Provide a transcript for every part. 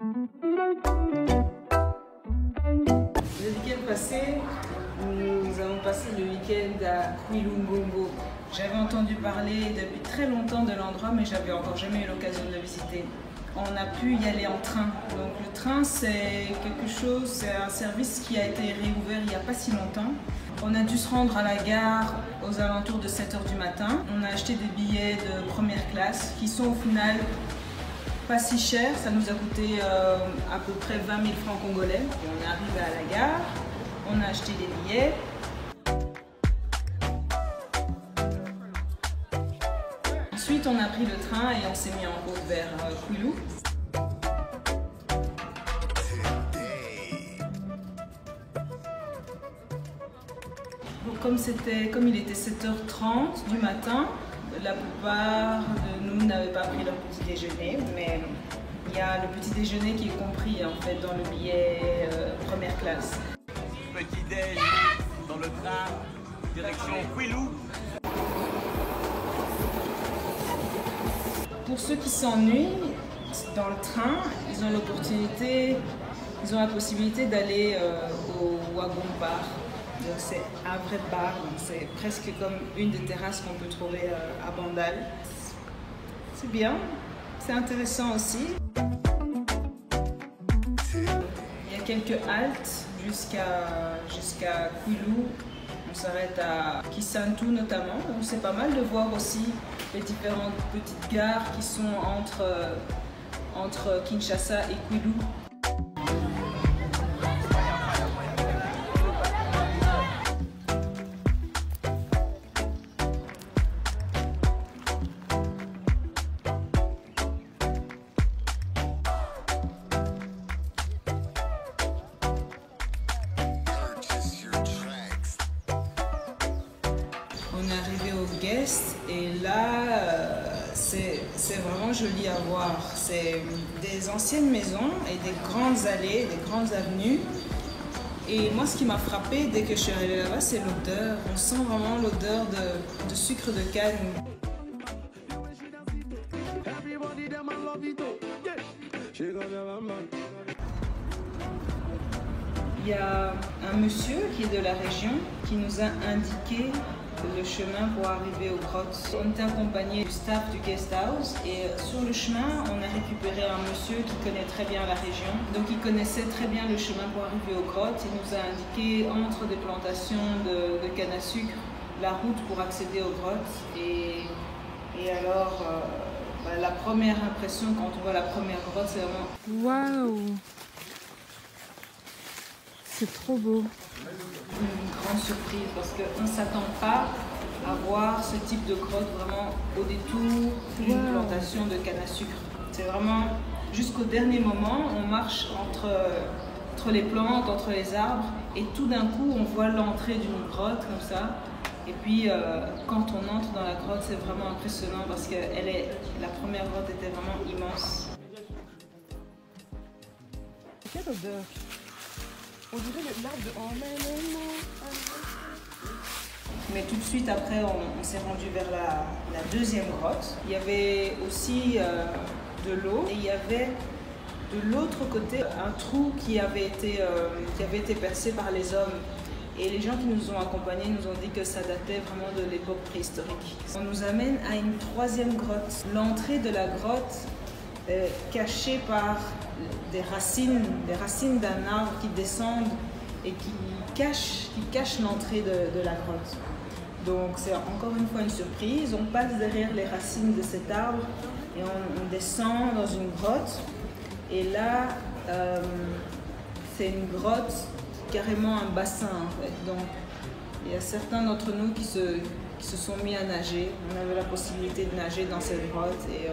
Le week-end passé, nous avons passé le week-end à Kouilou-Ngongo. J'avais entendu parler depuis très longtemps de l'endroit, mais j'avais encore jamais eu l'occasion de le visiter. On a pu y aller en train. Donc le train, c'est quelque chose, c'est un service qui a été réouvert il n'y a pas si longtemps. On a dû se rendre à la gare aux alentours de 7 h du matin. On a acheté des billets de première classe qui sont au final pas si chers. Ça nous a coûté à peu près 20 000 francs congolais. Et on est arrivé à la gare, on a acheté des billets. Ensuite, on a pris le train et on s'est mis en route vers Kouilou. Comme il était 7 h 30 du matin, la plupart de nous n'avaient pas pris leur petit déjeuner, mais il y a le petit déjeuner qui est compris en fait dans le billet première classe. Petit déj dans le train, direction Kouilou. Pour ceux qui s'ennuient dans le train, ils ont la possibilité d'aller au wagon bar. C'est un vrai bar, c'est presque comme une des terrasses qu'on peut trouver à Bandal. C'est bien, c'est intéressant aussi. Il y a quelques haltes jusqu'à Kouilou. On s'arrête à Kisantu notamment. Donc c'est pas mal de voir aussi les différentes petites gares qui sont entre Kinshasa et Kouilou. On est arrivé au Guest et là, c'est vraiment joli à voir. C'est des anciennes maisons et des grandes allées, des grandes avenues. Et moi, ce qui m'a frappé dès que je suis arrivée là-bas, c'est l'odeur. On sent vraiment l'odeur de sucre de canne. Il y a un monsieur qui est de la région qui nous a indiqué le chemin pour arriver aux grottes. On était accompagné du staff du guest house et sur le chemin, on a récupéré un monsieur qui connaît très bien la région. Donc il connaissait très bien le chemin pour arriver aux grottes. Il nous a indiqué entre des plantations de canne à sucre la route pour accéder aux grottes. Et alors, la première impression quand on voit la première grotte, c'est vraiment waouh! C'est trop beau. Une grande surprise parce qu'on ne s'attend pas à voir ce type de grotte vraiment au détour d'une plantation de canne à sucre. C'est vraiment jusqu'au dernier moment, on marche entre les plantes, entre les arbres et tout d'un coup on voit l'entrée d'une grotte comme ça. Et puis quand on entre dans la grotte, c'est vraiment impressionnant parce que la première grotte était vraiment immense. Quelle odeur! On dirait l'arbre de... Oh, mais tout de suite après, on s'est rendu vers la deuxième grotte. Il y avait aussi de l'eau et il y avait de l'autre côté un trou qui avait été percé par les hommes. Et les gens qui nous ont accompagnés nous ont dit que ça datait vraiment de l'époque préhistorique. On nous amène à une troisième grotte. L'entrée de la grotte est cachée par des racines d'un arbre qui descendent et qui cachent l'entrée de la grotte. Donc c'est encore une fois une surprise. On passe derrière les racines de cet arbre et on descend dans une grotte. Et là, c'est une grotte, carrément un bassin en fait. Donc il y a certains d'entre nous qui se sont mis à nager. On avait la possibilité de nager dans cette grotte et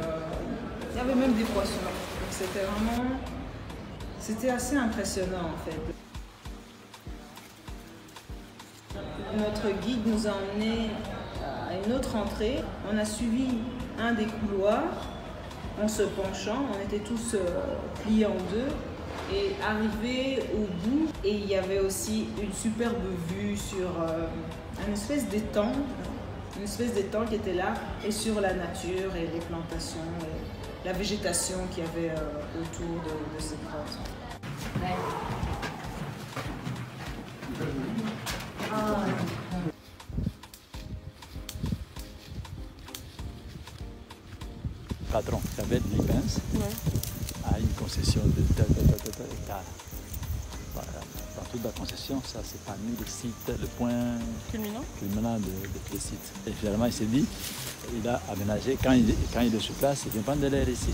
il y avait même des poissons. Donc c'était assez impressionnant en fait. Notre guide nous a emmenés à une autre entrée. On a suivi un des couloirs en se penchant. On était tous pliés en deux. Et arrivé au bout, et il y avait aussi une superbe vue sur une espèce d'étang qui était là, et sur la nature et les plantations. la végétation qu'il y avait autour de cette grotte. Ouais. Patron, Isabelle Lipens, a une concession de hectares. Voilà. Dans toute la concession, ça c'est parmi les sites, le point culminant des sites. Et finalement, il s'est dit, il a aménagé, quand il est sur place, il vient prendre de l'air ici.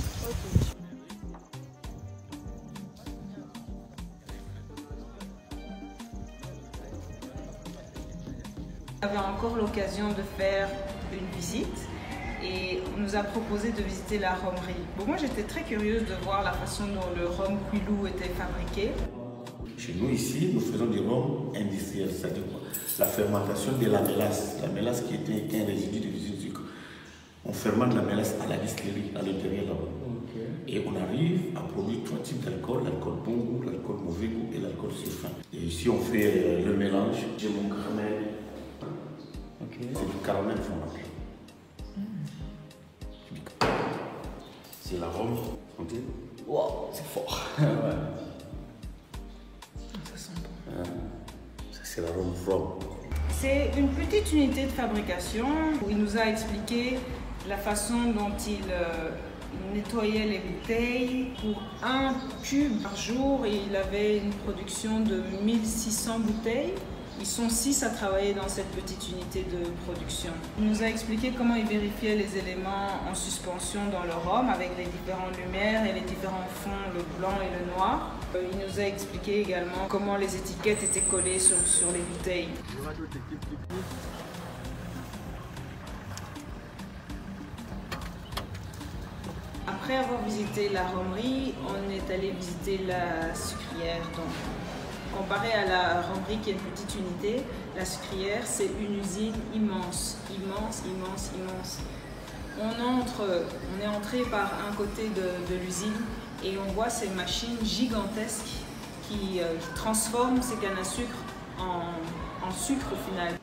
Okay. On avait encore l'occasion de faire une visite et on nous a proposé de visiter la rhumerie. Bon, moi j'étais très curieuse de voir la façon dont le rhum Quilou était fabriqué. Chez nous ici, nous faisons du rhum industriel, c'est-à-dire la fermentation de la mélasse qui était un résidu de l'usine de sucre. On fermente la mélasse à la distillerie, à l'intérieur là-bas. Okay. Et on arrive à produire 3 types d'alcool, l'alcool bon goût, l'alcool mauvais goût et l'alcool surfin. Et ici on fait le mélange. J'ai mon caramel. Okay. C'est du caramel fermenté. C'est l'arôme. Wow, c'est fort. Ouais. Ça sent bon. Ça c'est l'arôme from. C'est une petite unité de fabrication où il nous a expliqué la façon dont il nettoyait les bouteilles. Pour 1 cube par jour, il avait une production de 1600 bouteilles. Ils sont 6 à travailler dans cette petite unité de production. Il nous a expliqué comment il vérifiait les éléments en suspension dans le rhum avec les différentes lumières et les différents fonds, le blanc et le noir. Il nous a expliqué également comment les étiquettes étaient collées sur les bouteilles. Après avoir visité la rhumerie, on est allé visiter la sucrière. Donc, comparé à la rhumerie qui est une petite unité, la sucrière c'est une usine immense, immense, immense, immense. On est entré par un côté de l'usine et on voit ces machines gigantesques qui transforment ces cannes à sucre en sucre au final.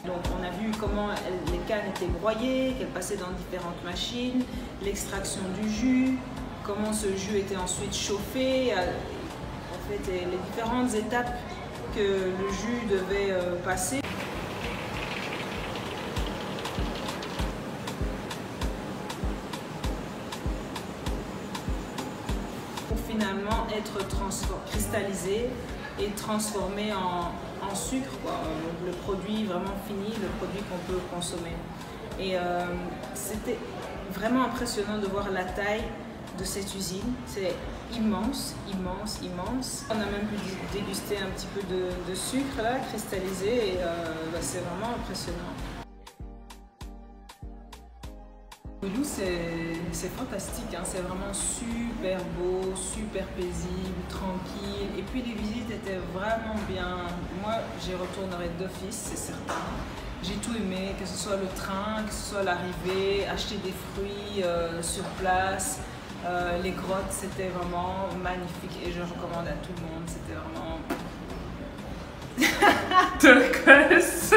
Donc on a vu comment les cannes étaient broyées, qu'elles passaient dans différentes machines, l'extraction du jus, comment ce jus était ensuite chauffé, en fait les différentes étapes que le jus devait passer. Pour finalement être cristallisé et transformé en sucre, quoi. Le produit vraiment fini, le produit qu'on peut consommer. Et c'était vraiment impressionnant de voir la taille de cette usine. C'est immense, immense, immense. On a même pu déguster un petit peu de sucre là, cristallisé, et c'est vraiment impressionnant. Quilou, c'est fantastique, hein. C'est vraiment super beau, super paisible, tranquille. Et puis les visites étaient vraiment bien. Moi, j'y retournerai d'office, c'est certain. J'ai tout aimé, que ce soit le train, que ce soit l'arrivée, acheter des fruits sur place. Les grottes, c'était vraiment magnifique et je recommande à tout le monde. C'était vraiment... turquoise.